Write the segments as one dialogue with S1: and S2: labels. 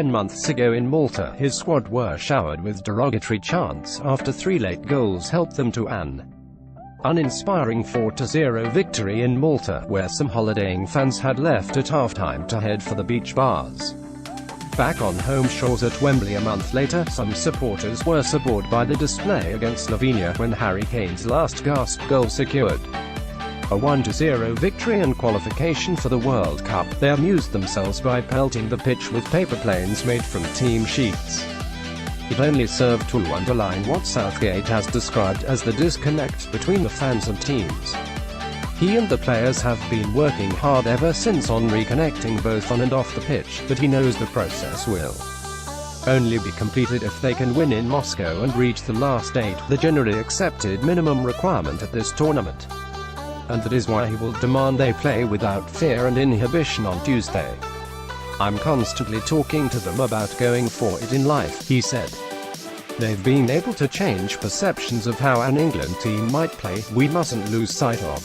S1: 10 months ago in Malta, his squad were showered with derogatory chants after 3 late goals helped them to an uninspiring 4-0 victory in Malta, where some holidaying fans had left at halftime to head for the beach bars. Back on home shores at Wembley a month later, some supporters were bored by the display against Slovenia when Harry Kane's last gasp goal secured a 1-0 victory and qualification for the World Cup. They amused themselves by pelting the pitch with paper planes made from team sheets. It only served to underline what Southgate has described as the disconnect between the fans and teams. He and the players have been working hard ever since on reconnecting both on and off the pitch, but he knows the process will only be completed if they can win in Moscow and reach the last 8, the generally accepted minimum requirement at this tournament. And that is why he will demand they play without fear and inhibition on Tuesday. "I'm constantly talking to them about going for it in life," he said. "They've been able to change perceptions of how an England team might play. We mustn't lose sight of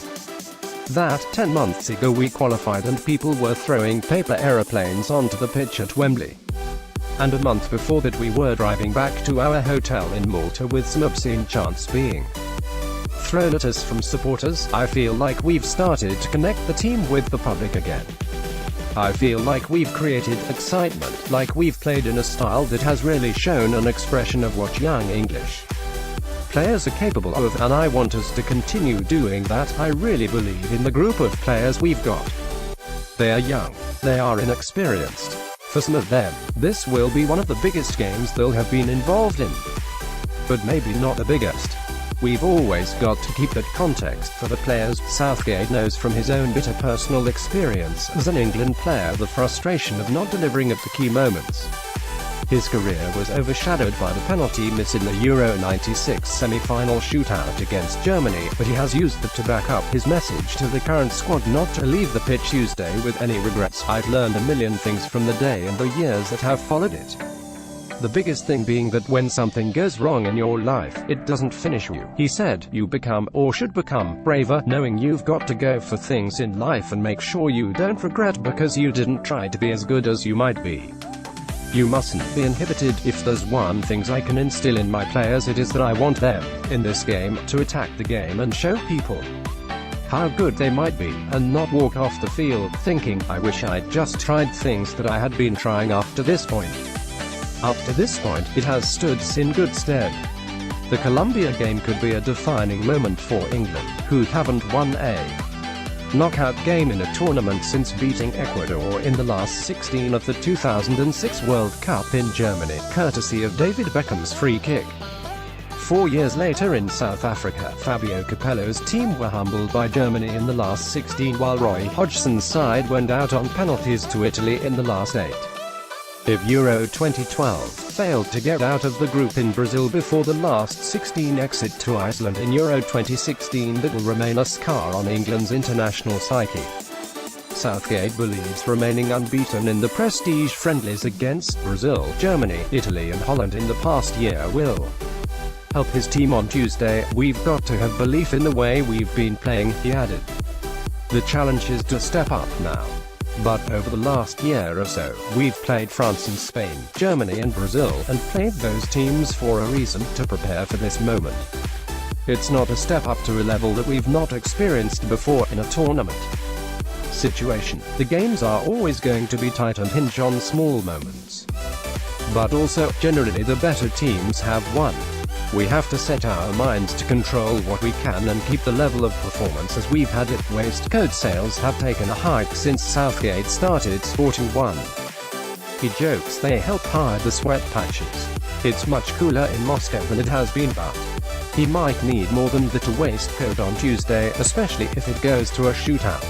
S1: that. 10 months ago we qualified and people were throwing paper aeroplanes onto the pitch at Wembley. And a month before that we were driving back to our hotel in Malta with some obscene chants being thrown at us from supporters. I feel like we've started to connect the team with the public again. I feel like we've created excitement, like we've played in a style that has really shown an expression of what young English players are capable of, and I want us to continue doing that. I really believe in the group of players we've got. They are young. They are inexperienced. For some of them, this will be one of the biggest games they'll have been involved in. But maybe not the biggest. We've always got to keep that context for the players." Southgate knows from his own bitter personal experience as an England player the frustration of not delivering at the key moments. His career was overshadowed by the penalty miss in the Euro '96 semi-final shootout against Germany, but he has used that to back up his message to the current squad not to leave the pitch Tuesday with any regrets. "I've learned a million things from the day and the years that have followed it. The biggest thing being that when something goes wrong in your life, it doesn't finish you," he said. "You become, or should become, braver, knowing you've got to go for things in life and make sure you don't regret because you didn't try to be as good as you might be. You mustn't be inhibited. If there's one thing I can instill in my players, it is that I want them, in this game, to attack the game and show people how good they might be, and not walk off the field thinking, I wish I'd just tried things that I had been trying up to this point." Up to this point, it has stood in good stead. The Colombia game could be a defining moment for England, who haven't won a knockout game in a tournament since beating Ecuador in the last 16 of the 2006 World Cup in Germany, courtesy of David Beckham's free kick. 4 years later in South Africa, Fabio Capello's team were humbled by Germany in the last 16 while Roy Hodgson's side went out on penalties to Italy in the last 8. If Euro 2012 failed to get out of the group in Brazil before the last 16 exit to Iceland in Euro 2016, that will remain a scar on England's international psyche. Southgate believes remaining unbeaten in the prestige friendlies against Brazil, Germany, Italy and Holland in the past year will help his team on Tuesday. "We've got to have belief in the way we've been playing," he added. "The challenge is to step up now. But over the last year or so, we've played France and Spain, Germany and Brazil, and played those teams for a reason, to prepare for this moment. It's not a step up to a level that we've not experienced before in a tournament situation. The games are always going to be tight and hinge on small moments. But also, generally the better teams have won. We have to set our minds to control what we can and keep the level of performance as we've had it." Waistcoat sales have taken a hike since Southgate started sporting one. He jokes they help hide the sweat patches. "It's much cooler in Moscow than it has been, but he might need more than that waistcoat on Tuesday, especially if it goes to a shootout."